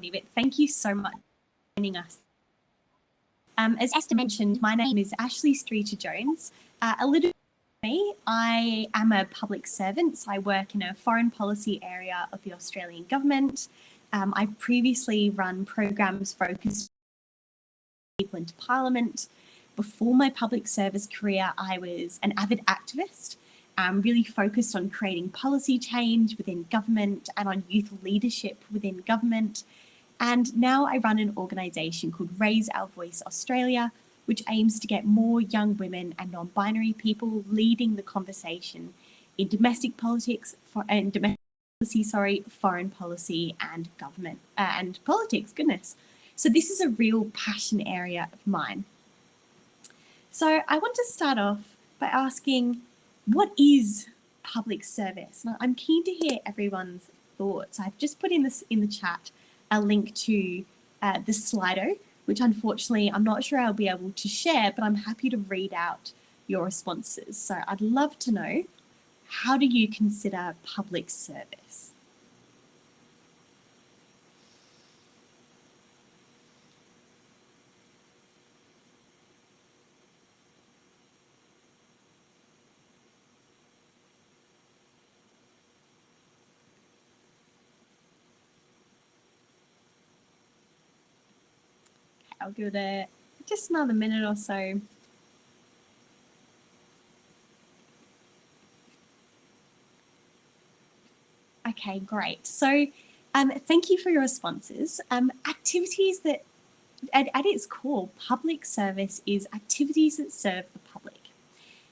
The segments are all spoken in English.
but thank you so much for joining us. As Esther mentioned, my name is Ashley Streeter-Jones. A little bit about me, I am a public servant, so I work in a foreign policy area of the Australian government. I've previously run programs focused on people into Parliament. Before my public service career, I was an avid activist, really focused on creating policy change within government and on youth leadership within government. And now I run an organisation called Raise Our Voice Australia, which aims to get more young women and non-binary people leading the conversation in domestic politics, foreign policy and government and politics, goodness. So this is a real passion area of mine. So I want to start off by asking, what is public service? Now, I'm keen to hear everyone's thoughts. I've just put in the chat a link to the Slido, which unfortunately I'm not sure I'll be able to share, but I'm happy to read out your responses. So I'd love to know, how do you consider public service? I'll give it just another minute or so. Okay, great. So thank you for your responses. Activities that, at its core, public service is activities that serve the public.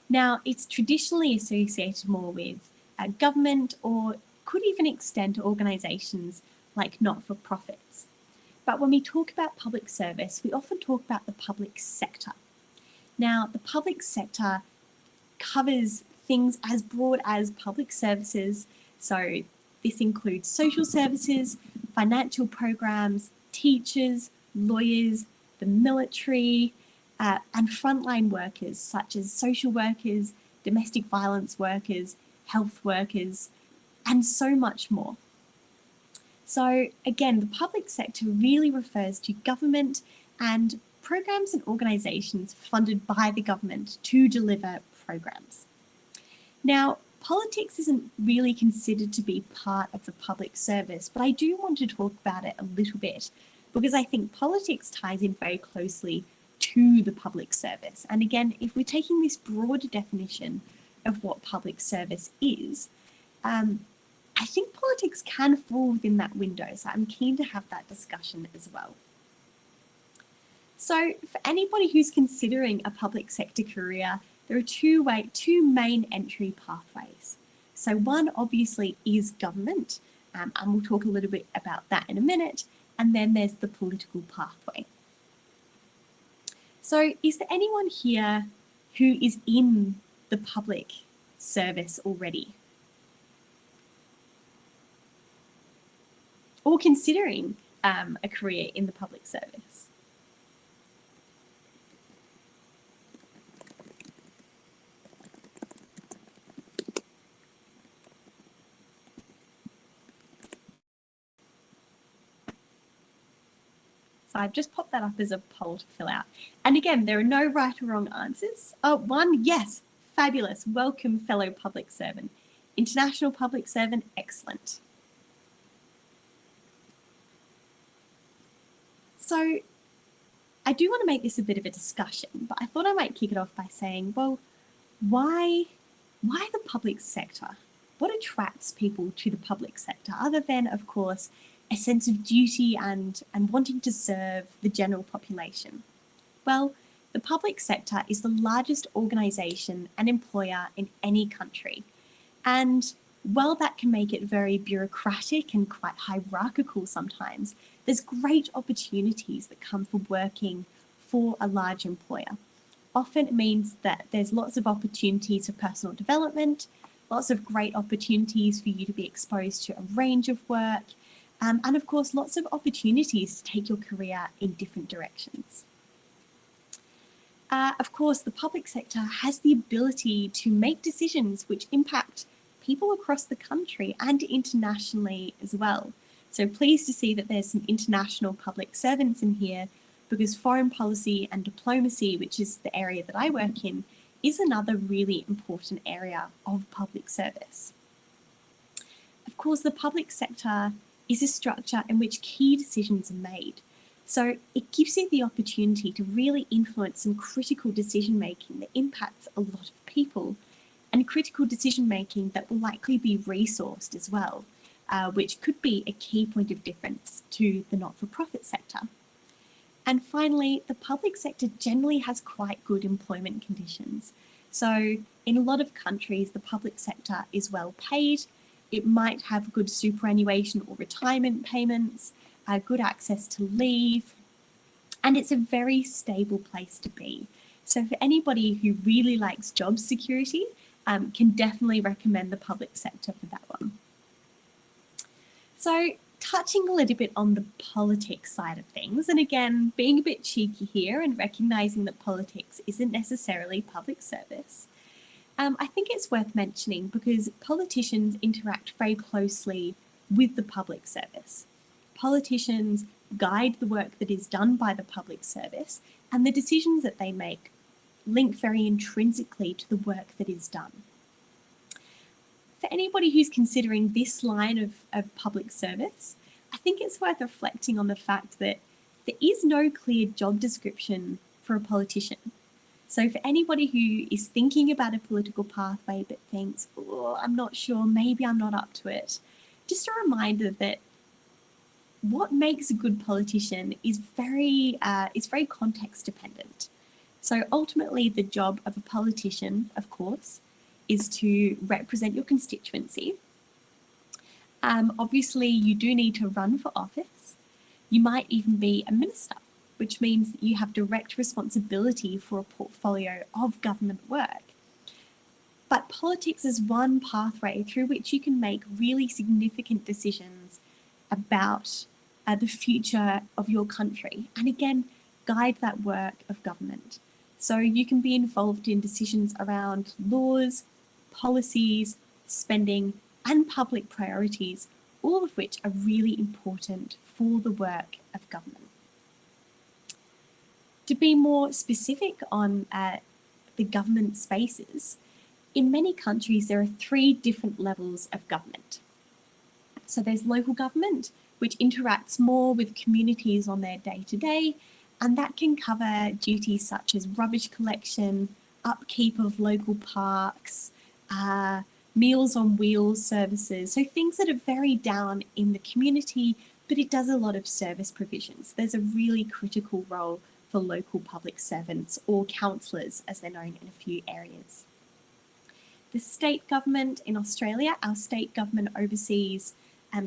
Now, it's traditionally associated more with government, or could even extend to organisations like not-for-profits. But when we talk about public service, we often talk about the public sector. Now, the public sector covers things as broad as public services. So this includes social services, financial programs, teachers, lawyers, the military, and frontline workers such as social workers, domestic violence workers, health workers, and so much more. So again, the public sector really refers to government and programs and organisations funded by the government to deliver programs. Now, politics isn't really considered to be part of the public service, but I do want to talk about it a little bit because I think politics ties in very closely to the public service. And again, if we're taking this broader definition of what public service is, I think politics can fall within that window, so I'm keen to have that discussion as well. So for anybody who's considering a public sector career, there are two main entry pathways. So one obviously is government, and we'll talk a little bit about that in a minute, and then there's the political pathway. So is there anyone here who is in the public service already? Or considering a career in the public service? So I've just popped that up as a poll to fill out. And again, there are no right or wrong answers. Oh, one, yes, fabulous. Welcome, fellow public servant. International public servant, excellent. So I do want to make this a bit of a discussion, but I thought I might kick it off by saying, well, why the public sector? What attracts people to the public sector, other than, of course, a sense of duty and wanting to serve the general population? Well, the public sector is the largest organisation and employer in any country. And while that can make it very bureaucratic and quite hierarchical sometimes, there's great opportunities that come from working for a large employer. Often it means that there's lots of opportunities for personal development, lots of great opportunities for you to be exposed to a range of work, and of course, lots of opportunities to take your career in different directions. Of course, the public sector has the ability to make decisions which impact people across the country and internationally as well. So pleased to see that there's some international public servants in here, because foreign policy and diplomacy, which is the area that I work in, is another really important area of public service. Of course, the public sector is a structure in which key decisions are made. So it gives you the opportunity to really influence some critical decision making that impacts a lot of people, and critical decision making that will likely be resourced as well, which could be a key point of difference to the not-for-profit sector. And finally, the public sector generally has quite good employment conditions. So in a lot of countries, the public sector is well paid. It might have good superannuation or retirement payments, good access to leave, and it's a very stable place to be. So for anybody who really likes job security, can definitely recommend the public sector for that one. So touching a little bit on the politics side of things, and again, being a bit cheeky here and recognizing that politics isn't necessarily public service, I think it's worth mentioning because politicians interact very closely with the public service. Politicians guide the work that is done by the public service, and the decisions that they make link very intrinsically to the work that is done. For anybody who's considering this line of public service, I think it's worth reflecting on the fact that there is no clear job description for a politician. So for anybody who is thinking about a political pathway but thinks, oh, I'm not sure, maybe I'm not up to it, just a reminder that what makes a good politician is very context dependent. So ultimately, the job of a politician, of course, is to represent your constituency. Obviously, you do need to run for office. You might even be a minister, which means that you have direct responsibility for a portfolio of government work. But politics is one pathway through which you can make really significant decisions about the future of your country, and again, guide that work of government. So you can be involved in decisions around laws, policies, spending, and public priorities, all of which are really important for the work of government. To be more specific on the government spaces, in many countries there are 3 different levels of government. So there's local government, which interacts more with communities on their day-to-day, and that can cover duties such as rubbish collection, upkeep of local parks, Meals on Wheels services, so things that are very down in the community, but it does a lot of service provisions. There's a really critical role for local public servants, or councillors as they're known in a few areas. The state government in Australia, our state government oversees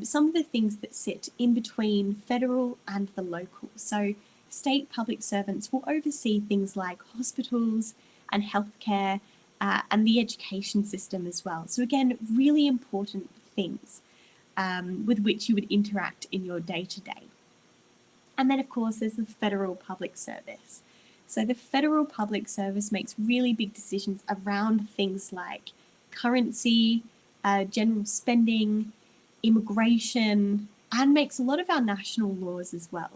some of the things that sit in between federal and the local. So state public servants will oversee things like hospitals and healthcare and the education system as well. So again, really important things with which you would interact in your day-to-day. And then of course there's the federal public service. So the federal public service makes really big decisions around things like currency, general spending, immigration, and makes a lot of our national laws as well.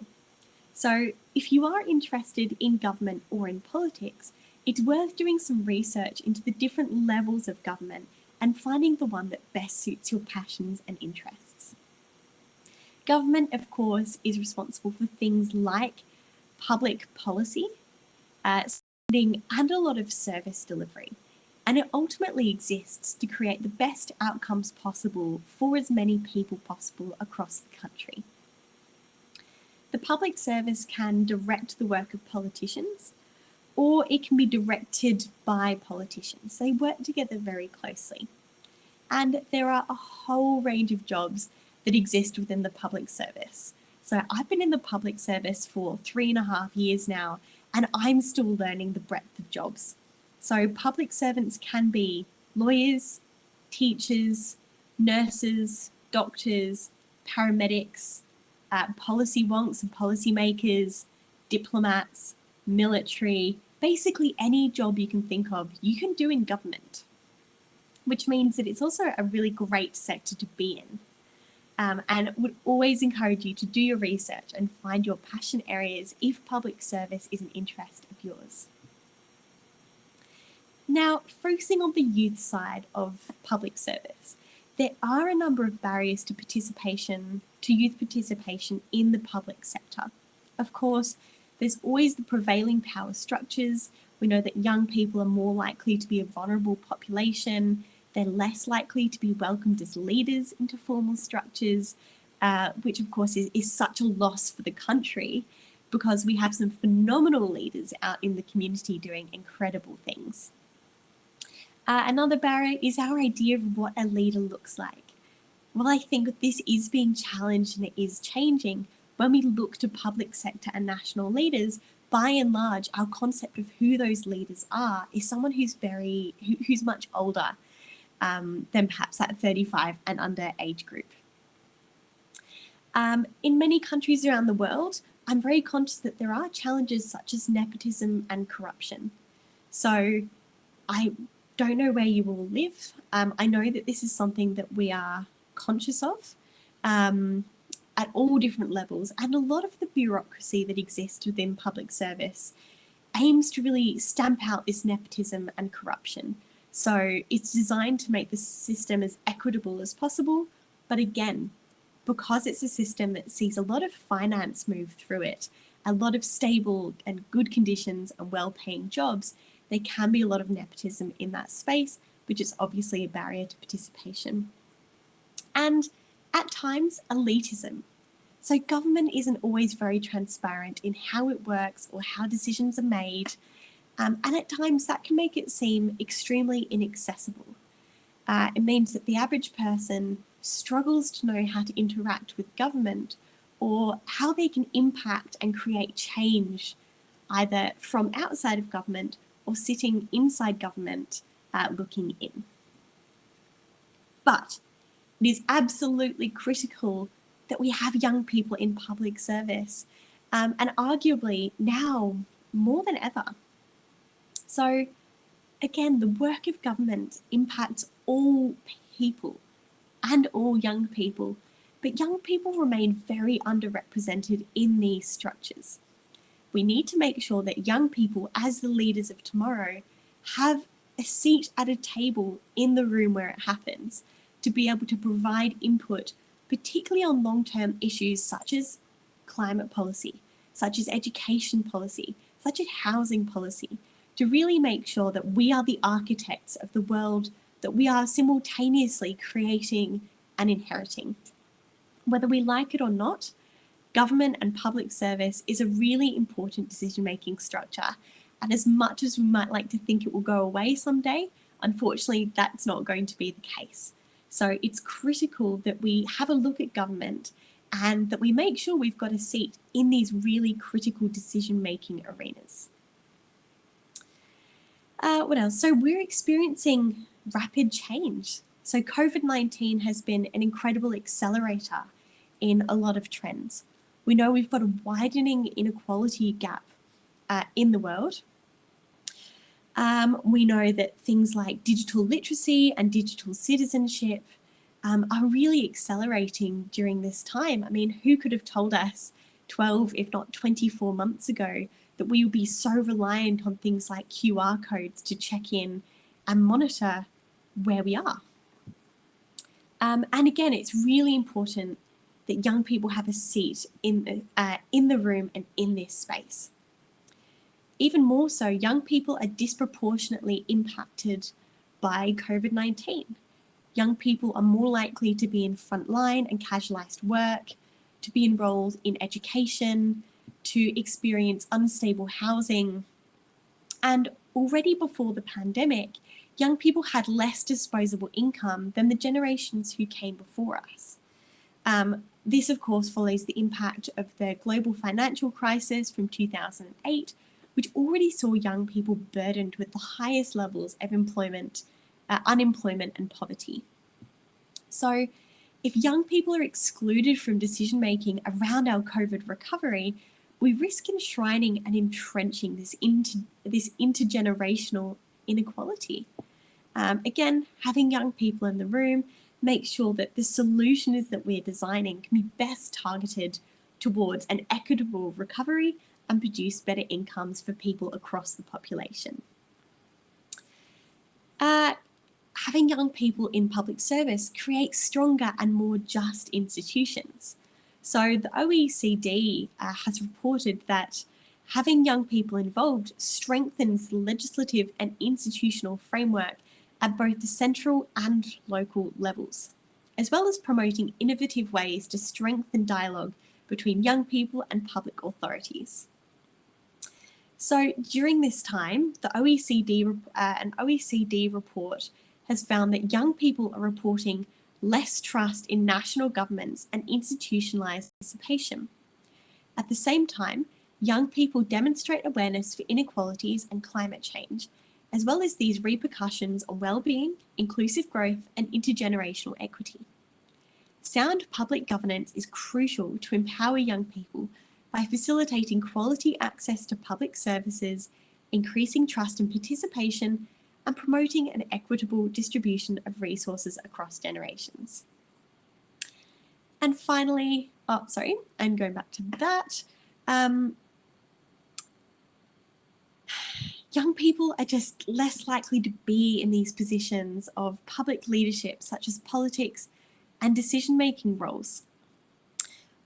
So if you are interested in government or in politics, it's worth doing some research into the different levels of government and finding the one that best suits your passions and interests. Government, of course, is responsible for things like public policy, spending, and a lot of service delivery. And it ultimately exists to create the best outcomes possible for as many people possible across the country. The public service can direct the work of politicians, or it can be directed by politicians. They work together very closely. And there are a whole range of jobs that exist within the public service. So I've been in the public service for 3.5 years now, and I'm still learning the breadth of jobs. So public servants can be lawyers, teachers, nurses, doctors, paramedics, policy wonks and policymakers, diplomats, military, basically any job you can think of, you can do in government, which means that it's also a really great sector to be in. and would always encourage you to do your research and find your passion areas if public service is an interest of yours. Now, focusing on the youth side of public service, there are a number of barriers to youth participation in the public sector. Of course, there's always the prevailing power structures. We know that young people are more likely to be a vulnerable population. They're less likely to be welcomed as leaders into formal structures, which of course is such a loss for the country because we have some phenomenal leaders out in the community doing incredible things. Another barrier is our idea of what a leader looks like. Well, I think this is being challenged and it is changing. When we look to public sector and national leaders, by and large, our concept of who those leaders are is someone who's much older than perhaps that 35 and under age group. In many countries around the world, I'm very conscious that there are challenges such as nepotism and corruption. So I don't know where you all live. I know that this is something that we are conscious of at all different levels, and a lot of the bureaucracy that exists within public service aims to really stamp out this nepotism and corruption. So it's designed to make the system as equitable as possible, but again, because it's a system that sees a lot of finance move through it, a lot of stable and good conditions and well-paying jobs, there can be a lot of nepotism in that space, which is obviously a barrier to participation. And at times, elitism. So government isn't always very transparent in how it works or how decisions are made. And at times that can make it seem extremely inaccessible. It means that the average person struggles to know how to interact with government or how they can impact and create change either from outside of government or sitting inside government looking in. But it is absolutely critical that we have young people in public service, and arguably now more than ever. So again, the work of government impacts all people and all young people, but young people remain very underrepresented in these structures. We need to make sure that young people, as the leaders of tomorrow, have a seat at a table in the room where it happens to be able to provide input, particularly on long-term issues such as climate policy, such as education policy, such as housing policy, to really make sure that we are the architects of the world that we are simultaneously creating and inheriting. Whether we like it or not, government and public service is a really important decision-making structure. And as much as we might like to think it will go away someday, unfortunately, that's not going to be the case. So it's critical that we have a look at government and that we make sure we've got a seat in these really critical decision-making arenas. What else? So we're experiencing rapid change. So COVID-19 has been an incredible accelerator in a lot of trends. We know we've got a widening inequality gap in the world. We know that things like digital literacy and digital citizenship are really accelerating during this time. I mean, who could have told us 12, if not 24 months ago, that we would be so reliant on things like QR codes to check in and monitor where we are? And again, it's really important that young people have a seat in the room and in this space. Even more so, young people are disproportionately impacted by COVID-19. Young people are more likely to be in frontline and casualised work, to be enrolled in education, to experience unstable housing. And already before the pandemic, young people had less disposable income than the generations who came before us. This, of course, follows the impact of the global financial crisis from 2008, which already saw young people burdened with the highest levels of unemployment and poverty. So if young people are excluded from decision-making around our COVID recovery, we risk enshrining and entrenching this intergenerational inequality. Again, having young people in the room make sure that the solutions that we're designing can be best targeted towards an equitable recovery and produce better incomes for people across the population. Having young people in public service creates stronger and more just institutions. So the OECD has reported that having young people involved strengthens the legislative and institutional framework at both the central and local levels, as well as promoting innovative ways to strengthen dialogue between young people and public authorities. So during this time, an OECD report has found that young people are reporting less trust in national governments and institutionalised participation. At the same time, young people demonstrate awareness for inequalities and climate change, as well as these repercussions on well-being, inclusive growth, and intergenerational equity. Sound public governance is crucial to empower young people by facilitating quality access to public services, increasing trust and participation, and promoting an equitable distribution of resources across generations. And finally, I'm going back to that. Young people are just less likely to be in these positions of public leadership, such as politics and decision-making roles.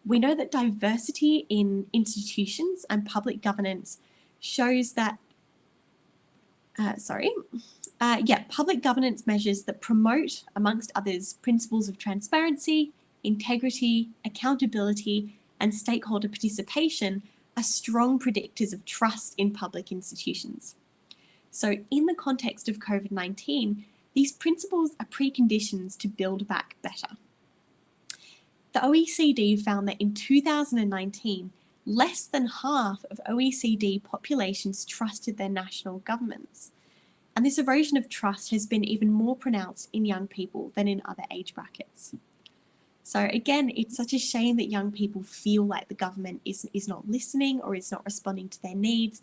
We know that diversity in institutions and public governance shows that, public governance measures that promote, amongst others, principles of transparency, integrity, accountability, and stakeholder participation are strong predictors of trust in public institutions. So in the context of COVID-19, these principles are preconditions to build back better. The OECD found that in 2019, less than half of OECD populations trusted their national governments. And this erosion of trust has been even more pronounced in young people than in other age brackets. So again, it's such a shame that young people feel like the government is not listening or is not responding to their needs.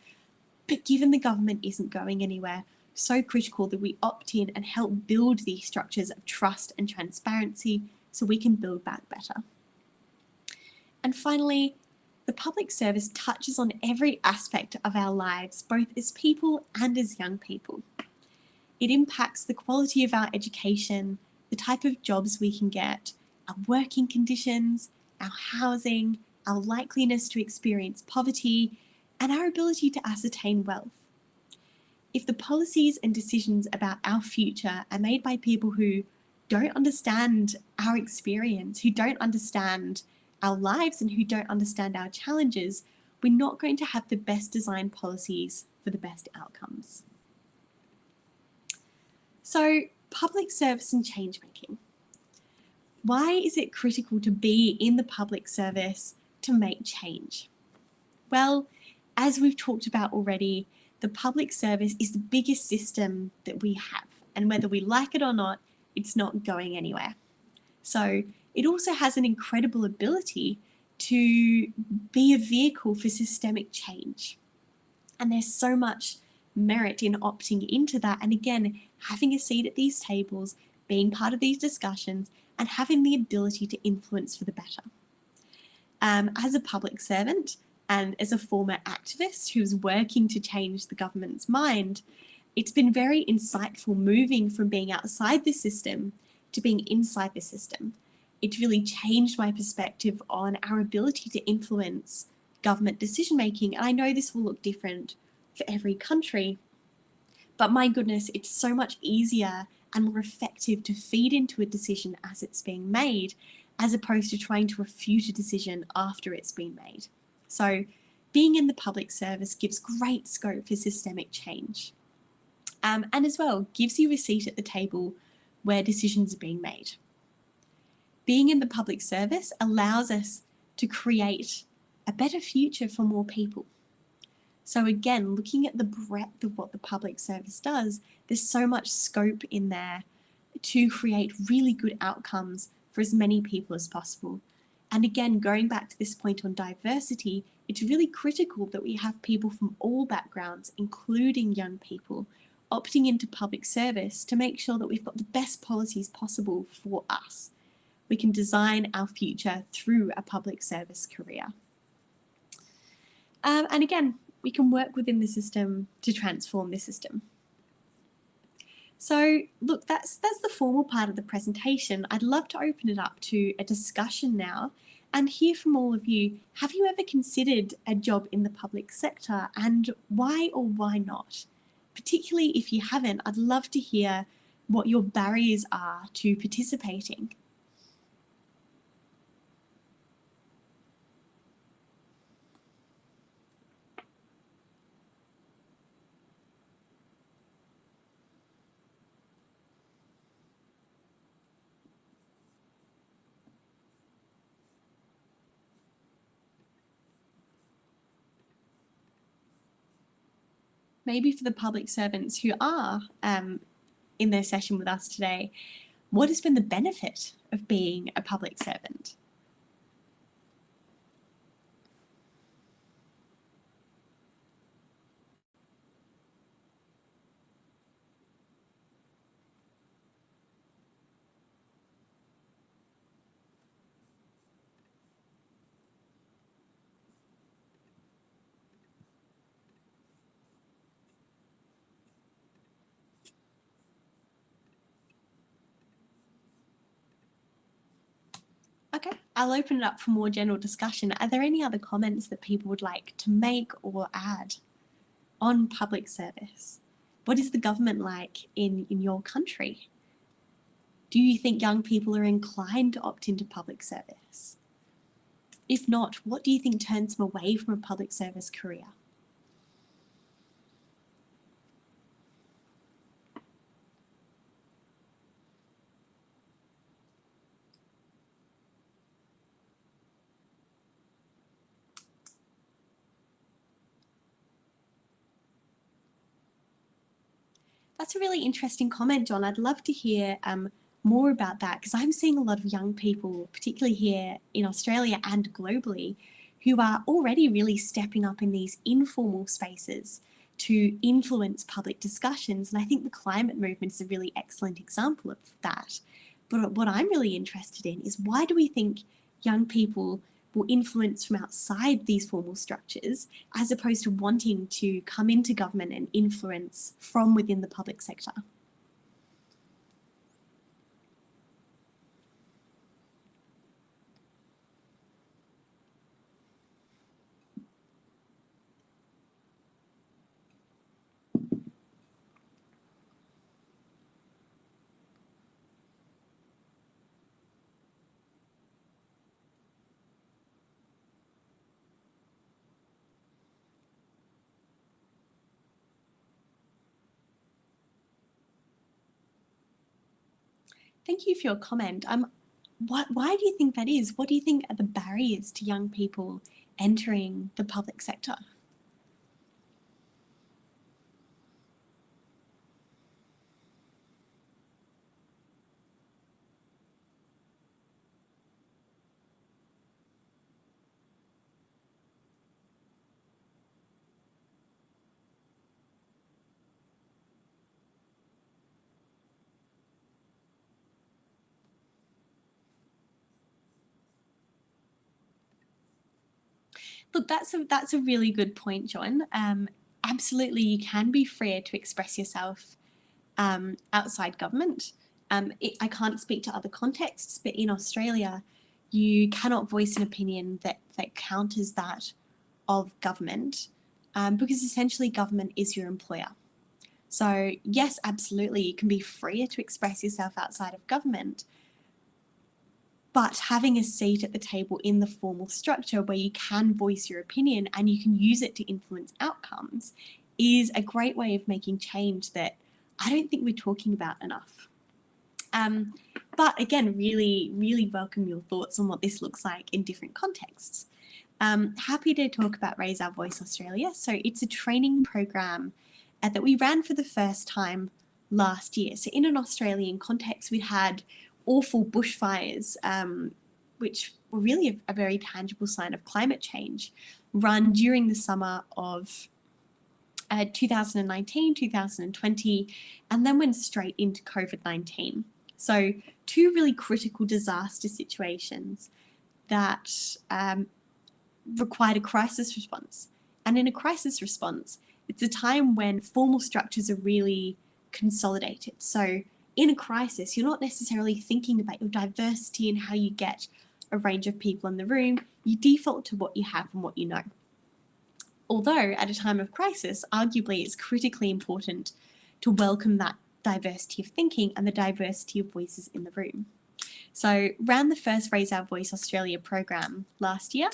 But given the government isn't going anywhere, so critical that we opt in and help build these structures of trust and transparency so we can build back better. And finally, the public service touches on every aspect of our lives, both as people and as young people. It impacts the quality of our education, the type of jobs we can get, our working conditions, our housing, our likeliness to experience poverty, and our ability to ascertain wealth. If the policies and decisions about our future are made by people who don't understand our experience, who don't understand our lives, and who don't understand our challenges, we're not going to have the best designed policies for the best outcomes. So, public service and change making. Why is it critical to be in the public service to make change? Well, as we've talked about already, the public service is the biggest system that we have, and whether we like it or not, it's not going anywhere. So it also has an incredible ability to be a vehicle for systemic change. And there's so much merit in opting into that. And again, having a seat at these tables, being part of these discussions, and having the ability to influence for the better. As a public servant and as a former activist who's working to change the government's mind, it's been very insightful moving from being outside the system to being inside the system. It really changed my perspective on our ability to influence government decision making. And I know this will look different for every country, but my goodness, it's so much easier and more effective to feed into a decision as it's being made, as opposed to trying to refute a decision after it's been made. So being in the public service gives great scope for systemic change. And as well, gives you a seat at the table where decisions are being made. Being in the public service allows us to create a better future for more people. So again, looking at the breadth of what the public service does, there's so much scope in there to create really good outcomes for as many people as possible. And again, going back to this point on diversity, it's really critical that we have people from all backgrounds, including young people, opting into public service to make sure that we've got the best policies possible for us. We can design our future through a public service career. And again, we can work within the system to transform the system. So look, that's the formal part of the presentation. I'd love to open it up to a discussion now and hear from all of you. Have you ever considered a job in the public sector, and why or why not? Particularly if you haven't, I'd love to hear what your barriers are to participating. Maybe for the public servants who are in their session with us today, what has been the benefit of being a public servant? Okay, I'll open it up for more general discussion. Are there any other comments that people would like to make or add on public service? What is the government like in your country? Do you think young people are inclined to opt into public service? If not, what do you think turns them away from a public service career? That's a really interesting comment, John. I'd love to hear more about that, because I'm seeing a lot of young people, particularly here in Australia and globally, who are already really stepping up in these informal spaces to influence public discussions. And I think the climate movement is a really excellent example of that. But what I'm really interested in is, why do we think young people will influence from outside these formal structures, as opposed to wanting to come into government and influence from within the public sector? Thank you for your comment. Why do you think that is? What do you think are the barriers to young people entering the public sector? Look, that's a really good point, John. Absolutely, you can be freer to express yourself outside government. I can't speak to other contexts, but in Australia, you cannot voice an opinion that counters that of government, because essentially government is your employer. So yes, absolutely, you can be freer to express yourself outside of government, but having a seat at the table in the formal structure where you can voice your opinion and you can use it to influence outcomes is a great way of making change that I don't think we're talking about enough. But again, really, really welcome your thoughts on what this looks like in different contexts. Happy to talk about Raise Our Voice Australia. So it's a training program that we ran for the first time last year. So in an Australian context, we had awful bushfires, which were really a very tangible sign of climate change, run during the summer of 2019, 2020, and then went straight into COVID-19. So 2 really critical disaster situations that required a crisis response. And in a crisis response, it's a time when formal structures are really consolidated. So in a crisis, you're not necessarily thinking about your diversity and how you get a range of people in the room. You default to what you have and what you know. Although at a time of crisis, arguably it's critically important to welcome that diversity of thinking and the diversity of voices in the room. So ran the first Raise Our Voice Australia program last year.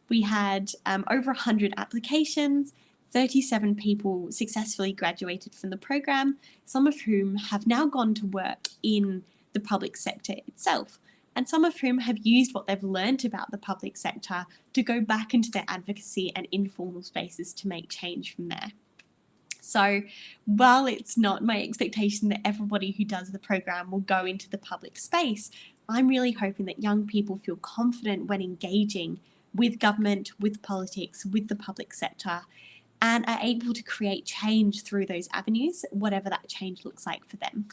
We had over 100 applications, 37 people successfully graduated from the program, some of whom have now gone to work in the public sector itself, and some of whom have used what they've learned about the public sector to go back into their advocacy and informal spaces to make change from there. So while it's not my expectation that everybody who does the program will go into the public space, I'm really hoping that young people feel confident when engaging with government, with politics, with the public sector, and are able to create change through those avenues, whatever that change looks like for them.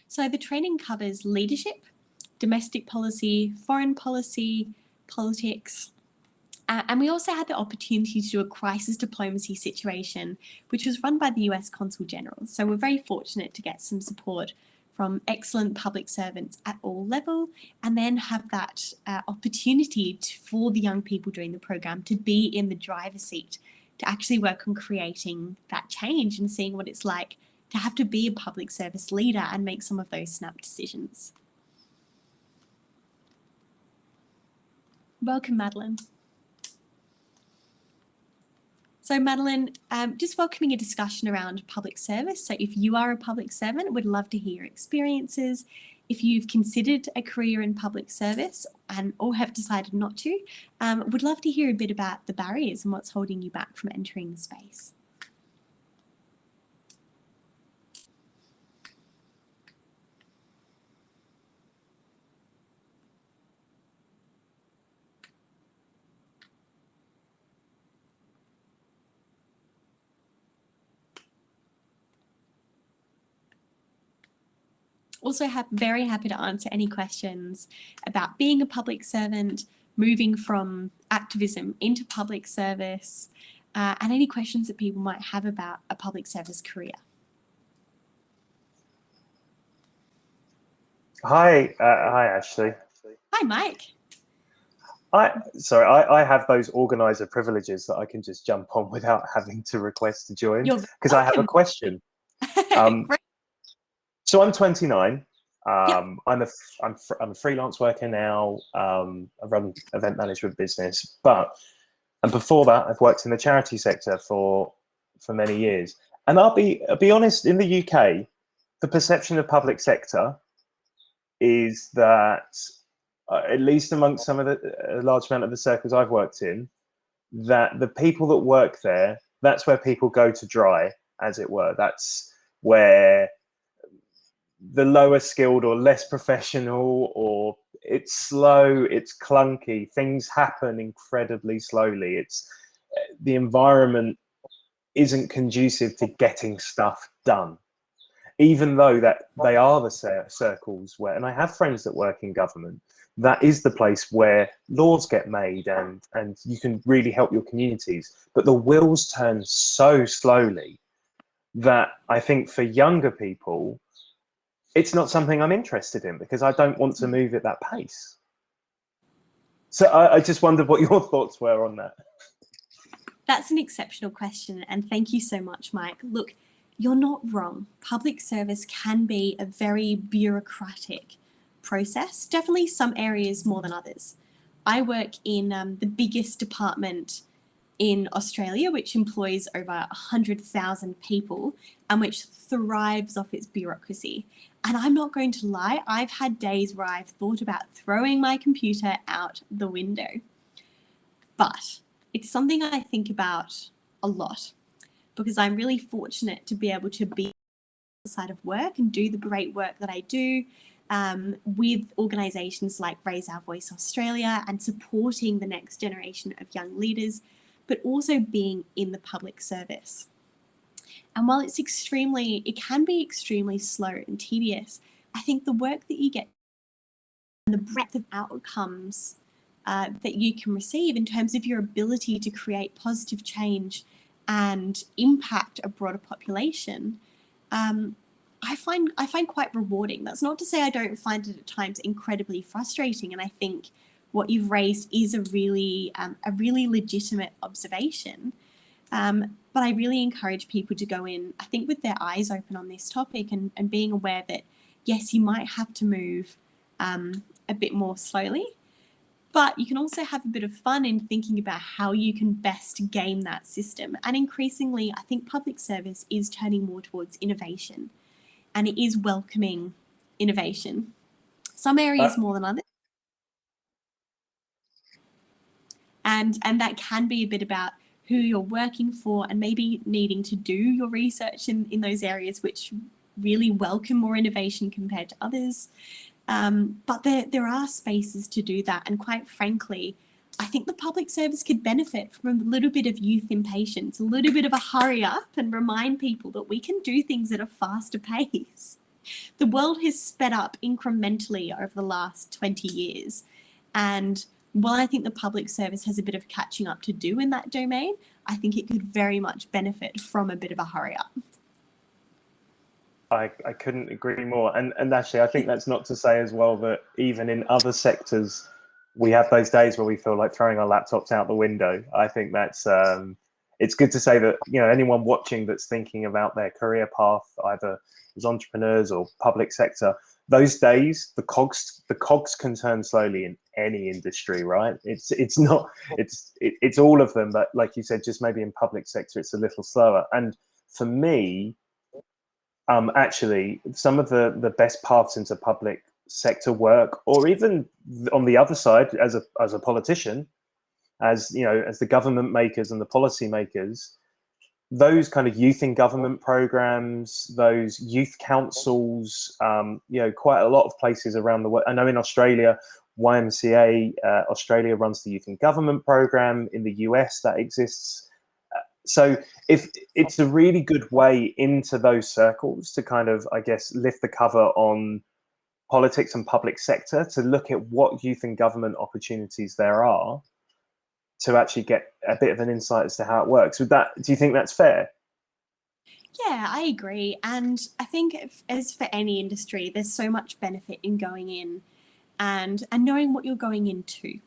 So the training covers leadership, domestic policy, foreign policy, politics, and we also had the opportunity to do a crisis diplomacy situation, which was run by the US Consul General. So we're very fortunate to get some support from excellent public servants at all levels, and then have that opportunity for the young people doing the program to be in the driver's seat, to actually work on creating that change and seeing what it's like to have to be a public service leader and make some of those snap decisions. Welcome, Madeline. So Madeline, just welcoming a discussion around public service. So if you are a public servant, we'd love to hear your experiences. If you've considered a career in public service or have decided not to, would love to hear a bit about the barriers and what's holding you back from entering the space. Also very happy to answer any questions about being a public servant, moving from activism into public service, and any questions that people might have about a public service career. Hi, Ashley. Hi, Mike. I have those organizer privileges that I can just jump on without having to request to join, because I have a question. So I'm 29. I'm a freelance worker now. I run event management business, and before that, I've worked in the charity sector for many years. And I'll be honest, in the UK, the perception of public sector is that, at least amongst some of a large amount of the circles I've worked in, that the people that work there, that's where people go to dry, as it were. That's where the lower skilled or less professional, or it's slow, it's clunky, things happen incredibly slowly. The environment isn't conducive to getting stuff done, even though that they are the circles where, and I have friends that work in government, that is the place where laws get made and you can really help your communities. But the wheels turn so slowly that I think for younger people, it's not something I'm interested in, because I don't want to move at that pace. So I just wondered what your thoughts were on that. That's an exceptional question, and thank you so much, Mike. Look, you're not wrong. Public service can be a very bureaucratic process, definitely some areas more than others. I work in the biggest department in Australia, which employs over 100,000 people and which thrives off its bureaucracy. And I'm not going to lie, I've had days where I've thought about throwing my computer out the window. But it's something I think about a lot because I'm really fortunate to be able to be outside of work and do the great work that I do with organisations like Raise Our Voice Australia and supporting the next generation of young leaders, but also being in the public service. And while it can be extremely slow and tedious, I think the work that you get and the breadth of outcomes that you can receive in terms of your ability to create positive change and impact a broader population, I find quite rewarding. That's not to say I don't find it at times incredibly frustrating, and I think what you've raised is a really legitimate observation. But I really encourage people to go in, I think, with their eyes open on this topic and being aware that, yes, you might have to move a bit more slowly, but you can also have a bit of fun in thinking about how you can best game that system. And increasingly, I think public service is turning more towards innovation, and it is welcoming innovation. Some areas more than others. And that can be a bit about who you're working for and maybe needing to do your research in those areas which really welcome more innovation compared to others. But there are spaces to do that. And quite frankly, I think the public service could benefit from a little bit of youth impatience, a little bit of a hurry up and remind people that we can do things at a faster pace. The world has sped up incrementally over the last 20 years. And while I think the public service has a bit of catching up to do in that domain, I think it could very much benefit from a bit of a hurry up. I couldn't agree more. And actually, I think that's not to say as well that even in other sectors, we have those days where we feel like throwing our laptops out the window. I think that's, it's good to say that, you know, anyone watching that's thinking about their career path, either as entrepreneurs or public sector, those days, the cogs can turn slowly in any industry, right? It's all of them, but like you said, just maybe in public sector, it's a little slower. And for me, actually, some of the best paths into public sector work, or even on the other side, as a politician, as you know, as the government makers and the policy makers, those kind of youth in government programs, those youth councils, you know, quite a lot of places around the world. I know in Australia, YMCA Australia runs the Youth in Government program. In the US, that exists. So if it's a really good way into those circles to kind of, I guess, lift the cover on politics and public sector, to look at what youth in government opportunities there are, to actually get a bit of an insight as to how it works. Do you think that's fair? Yeah, I agree. And I think as for any industry, there's so much benefit in going in and knowing what you're going into.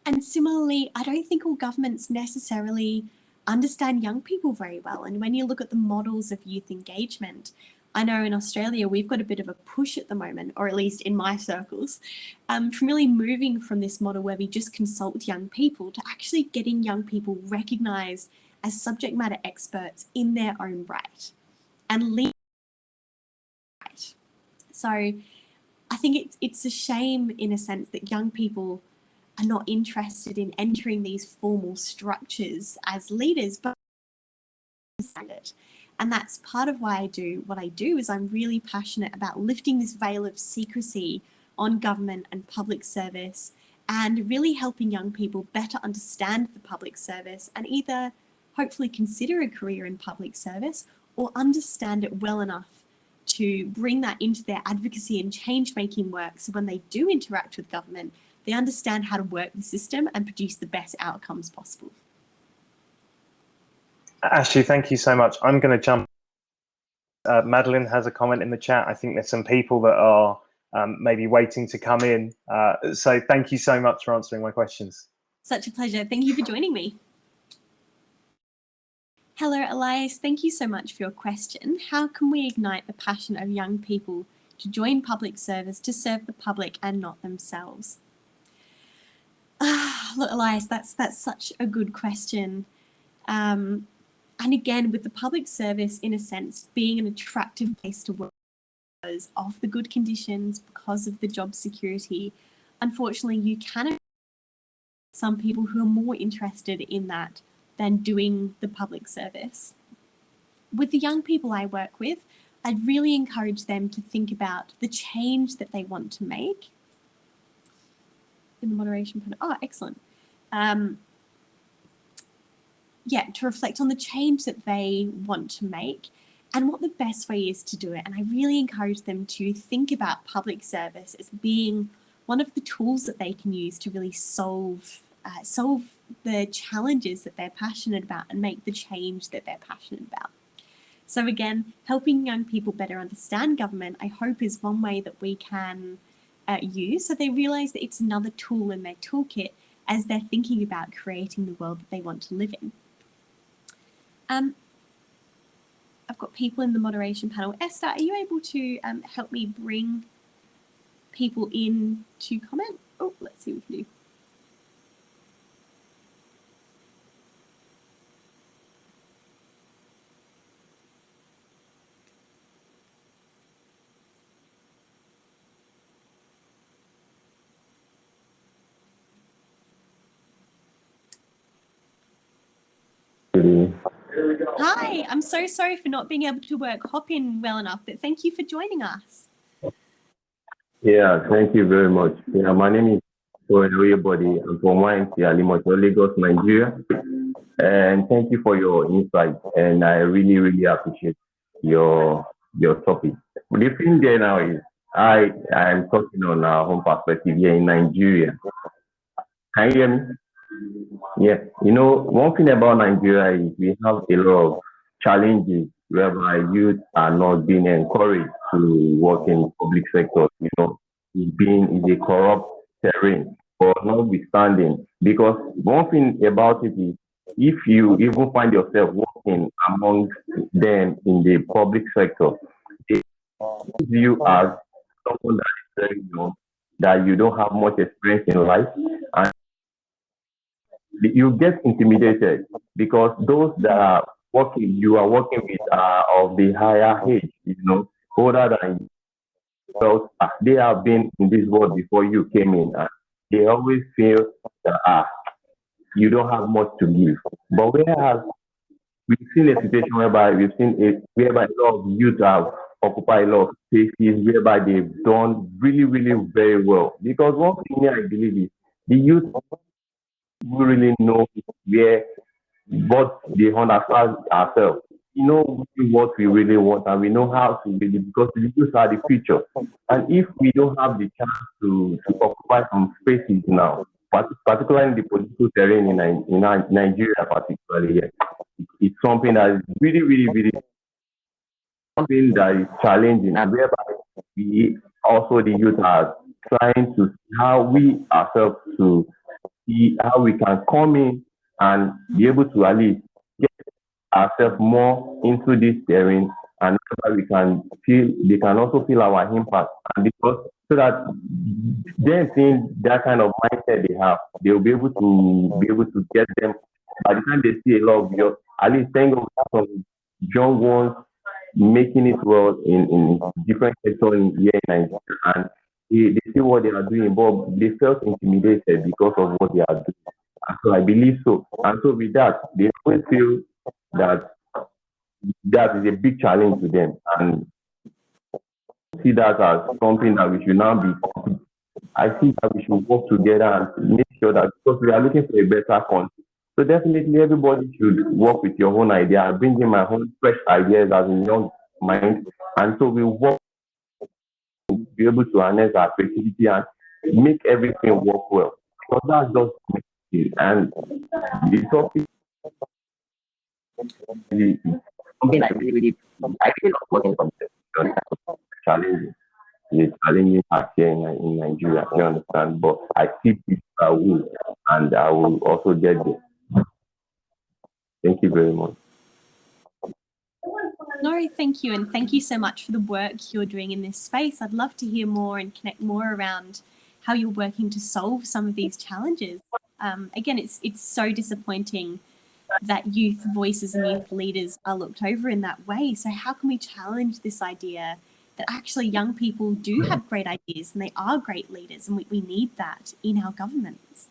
And similarly, I don't think all governments necessarily understand young people very well. And when you look at the models of youth engagement, I know in Australia, we've got a bit of a push at the moment, or at least in my circles, from really moving from this model where we just consult young people to actually getting young people recognised as subject matter experts in their own right and lead right. So I think it's a shame in a sense that young people are not interested in entering these formal structures as leaders, but understand it. And that's part of why I do what I do, is I'm really passionate about lifting this veil of secrecy on government and public service and really helping young people better understand the public service and either hopefully consider a career in public service or understand it well enough to bring that into their advocacy and change-making work, so when they do interact with government, they understand how to work the system and produce the best outcomes possible. Ashley, thank you so much. I'm going to jump. Madeline has a comment in the chat. I think there's some people that are maybe waiting to come in. So thank you so much for answering my questions. Such a pleasure. Thank you for joining me. Hello, Elias. Thank you so much for your question. How can we ignite the passion of young people to join public service to serve the public and not themselves? Look, Elias, that's such a good question. And again, with the public service, in a sense, being an attractive place to work because of the good conditions, because of the job security, unfortunately, you can some people who are more interested in that than doing the public service. With the young people I work with, I'd really encourage them to think about the change that they want to make. In the moderation panel, oh, excellent. Yeah, to reflect on the change that they want to make and what the best way is to do it. And I really encourage them to think about public service as being one of the tools that they can use to really solve the challenges that they're passionate about and make the change that they're passionate about. So again, helping young people better understand government, I hope, is one way that we can use, so they realise that it's another tool in their toolkit as they're thinking about creating the world that they want to live in. I've got people in the moderation panel. Esther, are you able to help me bring people in to comment? Oh, let's see what we can do. Hi, I'm so sorry for not being able to work Hopin well enough, but thank you for joining us. Yeah, thank you very much. Yeah, my name is Oyebode. I'm from YMCA Alimota, Lagos, Nigeria. And thank you for your insight. And I really, really appreciate your topic. The thing there now is I am talking on our home perspective here in Nigeria. Can you hear me? Yeah, you know, one thing about Nigeria is we have a lot of challenges whereby youth are not being encouraged to work in public sector. You know, it's a corrupt terrain, but notwithstanding, because one thing about it is if you even find yourself working among them in the public sector, they see you as someone that is very young, that you don't have much experience in life, and you get intimidated because those that are you are working with are of the higher age, you know, older than you. So they have been in this world before you came in, and they always feel that you don't have much to give. But whereas we've seen a situation whereby whereby a lot of youth have occupied a lot of spaces whereby they've done really, really very well. Because one thing I believe is the youth we really know where what they understand ourselves. We know what we really want and we know how to really, because the youth are the future. And if we don't have the chance to occupy some spaces now, particularly in the political terrain in Nigeria, particularly, it's something that is really, really, really something that is challenging, and whereby we also the youth are trying to see how we ourselves to see how we can come in and be able to at least get ourselves more into this terrain, and we can feel they can also feel our impact, and because so that then seeing that kind of mindset they have, they will be able to get them by the time they see a lot of your at least think of some young ones making it well in different sectors here in Nigeria, and they see what they are doing, but they felt intimidated because of what they are doing. And so I believe so. And so with that, they always feel that that is a big challenge to them, and see that as something that we should now be. I think that we should work together and make sure that, because we are looking for a better country. So definitely everybody should work with your own idea. I bring in my own fresh ideas as a young mind, and so we work to be able to harness our creativity and make everything work well. So that's just it. And the topic is something I really I feel like working from challenging. It's challenging part here in Nigeria, you understand? But I see people I will, and I will also get there. Thank you very much. No, thank you. And thank you so much for the work you're doing in this space. I'd love to hear more and connect more around how you're working to solve some of these challenges. Again, it's so disappointing that youth voices and youth leaders are looked over in that way. So how can we challenge this idea that actually young people do have great ideas and they are great leaders, and we need that in our governments?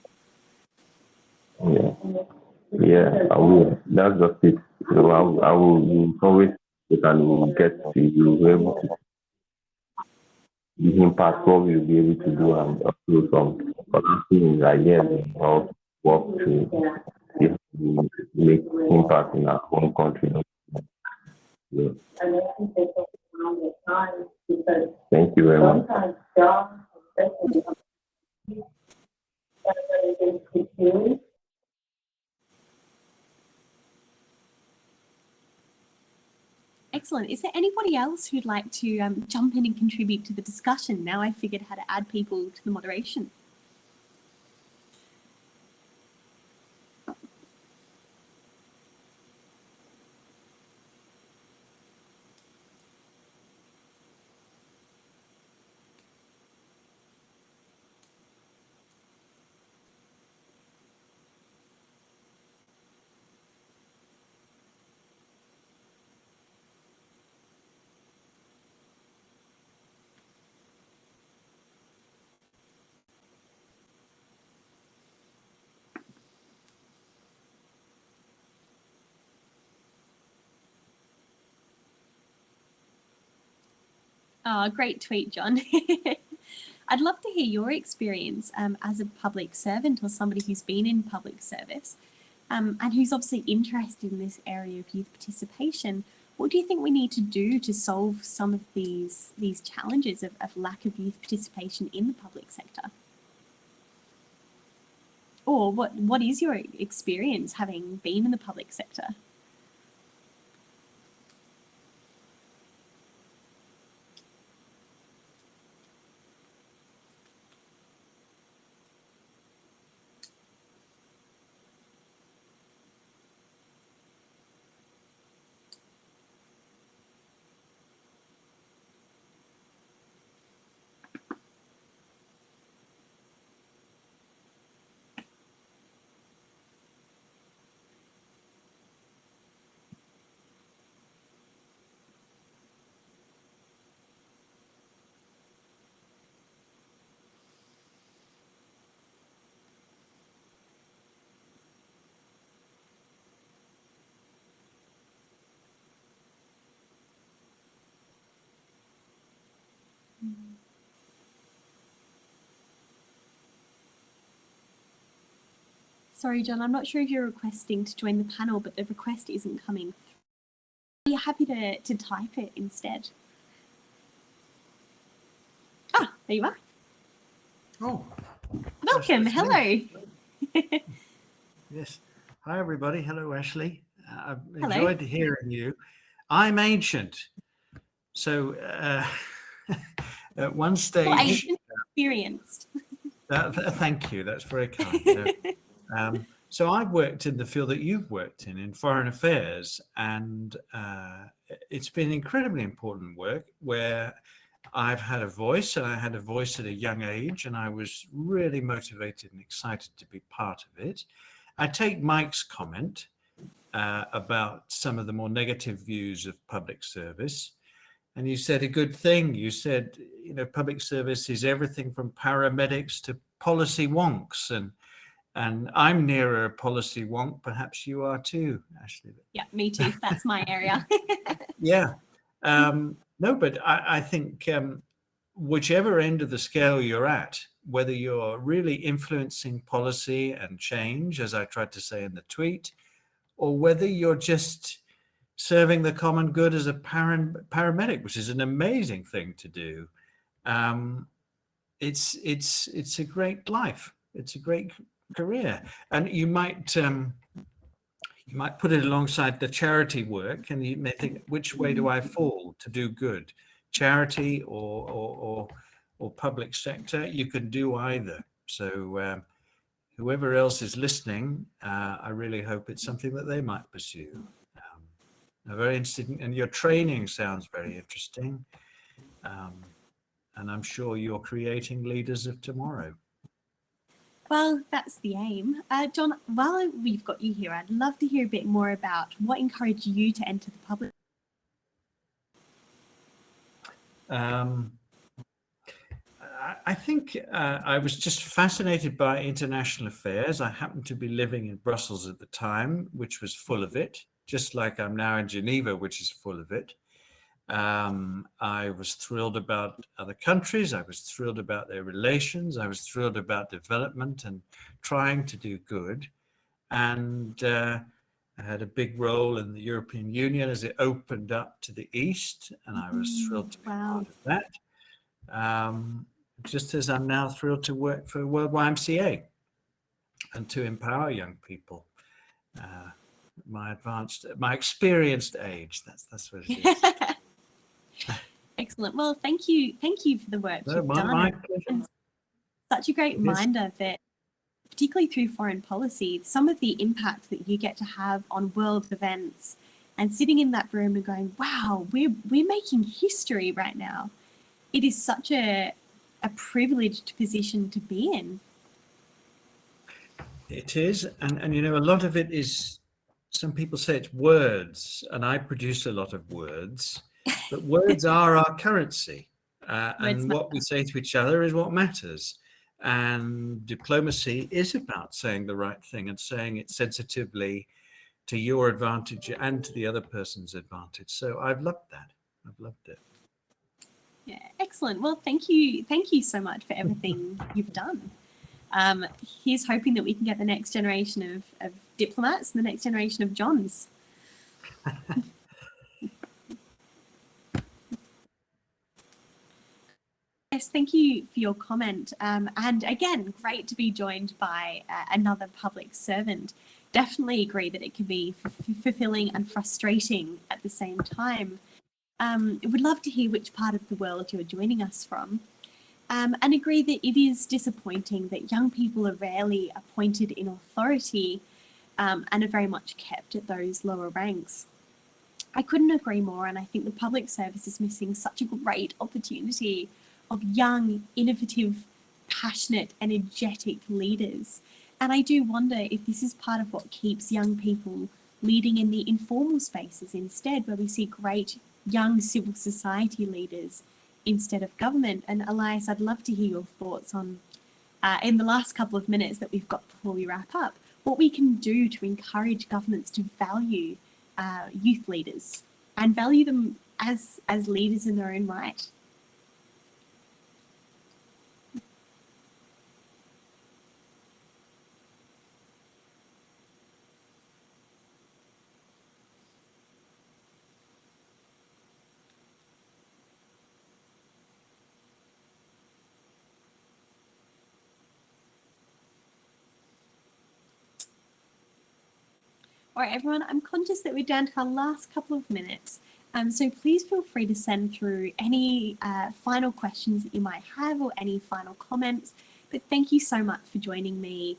Yeah, I will. That's just it. So I will always and get to be able to the impact what we'll be able to do and also some other things ideas and how work to make impact in our own country. Yeah. Thank you very much. Excellent. Is there anybody else who'd like to jump in and contribute to the discussion? Now I figured how to add people to the moderation. Oh, great tweet, John. I'd love to hear your experience as a public servant or somebody who's been in public service and who's obviously interested in this area of youth participation. What do you think we need to do to solve some of these challenges of lack of youth participation in the public sector? Or what is your experience having been in the public sector? Sorry, John, I'm not sure if you're requesting to join the panel, but the request isn't coming through. Are you happy to type it instead? Ah, there you are. Oh. Welcome, hello. Yes. Hi, everybody. Hello, Ashley. I've Hello. enjoyed hearing you. I'm ancient. So at one stage... Well, ancient, experienced. Thank you. That's very kind. So I've worked in the field that you've worked in foreign affairs, and it's been incredibly important work where I've had a voice, and I had a voice at a young age, and I was really motivated and excited to be part of it. I take Mike's comment about some of the more negative views of public service, and you said a good thing. You said, you know, public service is everything from paramedics to policy wonks, and I'm nearer a policy wonk. Perhaps you are too, Ashley. Yeah, me too. That's my area. Yeah. No, but I think whichever end of the scale you're at, whether you're really influencing policy and change, as I tried to say in the tweet, or whether you're just serving the common good as a paramedic, which is an amazing thing to do, it's a great life. It's a great career, and you might put it alongside the charity work, and you may think, which way do I fall to do good, charity or public sector? You can do either. So whoever else is listening, I really hope it's something that they might pursue. I'm very interested and your training sounds very interesting. And I'm sure you're creating leaders of tomorrow. Well, that's the aim. John, while we've got you here, I'd love to hear a bit more about what encouraged you to enter the public. I think I was just fascinated by international affairs. I happened to be living in Brussels at the time, which was full of it, just like I'm now in Geneva, which is full of it. I was thrilled about other countries. I was thrilled about their relations. I was thrilled about development and trying to do good. And I had a big role in the European Union as it opened up to the East, and I was thrilled to be part of that. Just as I'm now thrilled to work for World YMCA and to empower young people. My experienced age. That's what it is. Excellent. Well, thank you for the work you've done. And such a great reminder that, particularly through foreign policy, some of the impact that you get to have on world events, and sitting in that room and going, "Wow, we're making history right now." It is such a privileged position to be in. It is, and a lot of it is. Some people say it's words, and I produce a lot of words, but words are our currency, and what we say to each other is what matters. And diplomacy is about saying the right thing and saying it sensitively to your advantage and to the other person's advantage. So I've loved that. I've loved it. Yeah, excellent. Well, thank you so much for everything you've done. Here's hoping that we can get the next generation of diplomats and the next generation of Johns. Yes, thank you for your comment. And again, great to be joined by another public servant. Definitely agree that it can be fulfilling and frustrating at the same time. Would love to hear which part of the world you're joining us from. And agree that it is disappointing that young people are rarely appointed in authority and are very much kept at those lower ranks. I couldn't agree more, and I think the public service is missing such a great opportunity of young, innovative, passionate, energetic leaders. And I do wonder if this is part of what keeps young people leading in the informal spaces instead, where we see great young civil society leaders instead of government. And Elias, I'd love to hear your thoughts on, in the last couple of minutes that we've got before we wrap up, what we can do to encourage governments to value youth leaders and value them as leaders in their own right. All right, everyone, I'm conscious that we're down to our last couple of minutes. So please feel free to send through any final questions that you might have or any final comments. But thank you so much for joining me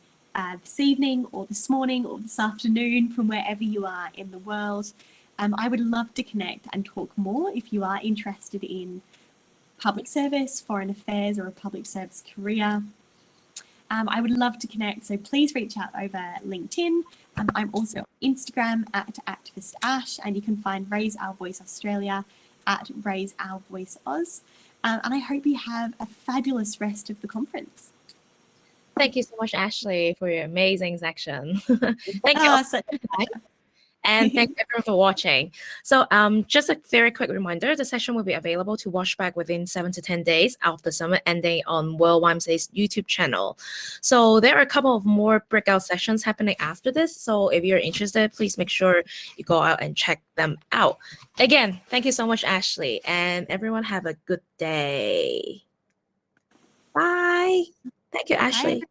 this evening or this morning or this afternoon from wherever you are in the world. I would love to connect and talk more if you are interested in public service, foreign affairs, or a public service career. I would love to connect, so please reach out over LinkedIn. I'm also on Instagram at ActivistAsh, and you can find Raise Our Voice Australia at Raise Our Voice Oz. And I hope you have a fabulous rest of the conference. Thank you so much, Ashley, for your amazing section. Thank you. And thank you everyone for watching. So just a very quick reminder, the session will be available to watch back within 7 to 10 days after the summit ending on World YMCA's YouTube channel. So there are a couple of more breakout sessions happening after this. So if you're interested, please make sure you go out and check them out. Again, thank you so much, Ashley. And everyone have a good day. Bye. Thank you, Ashley. Bye.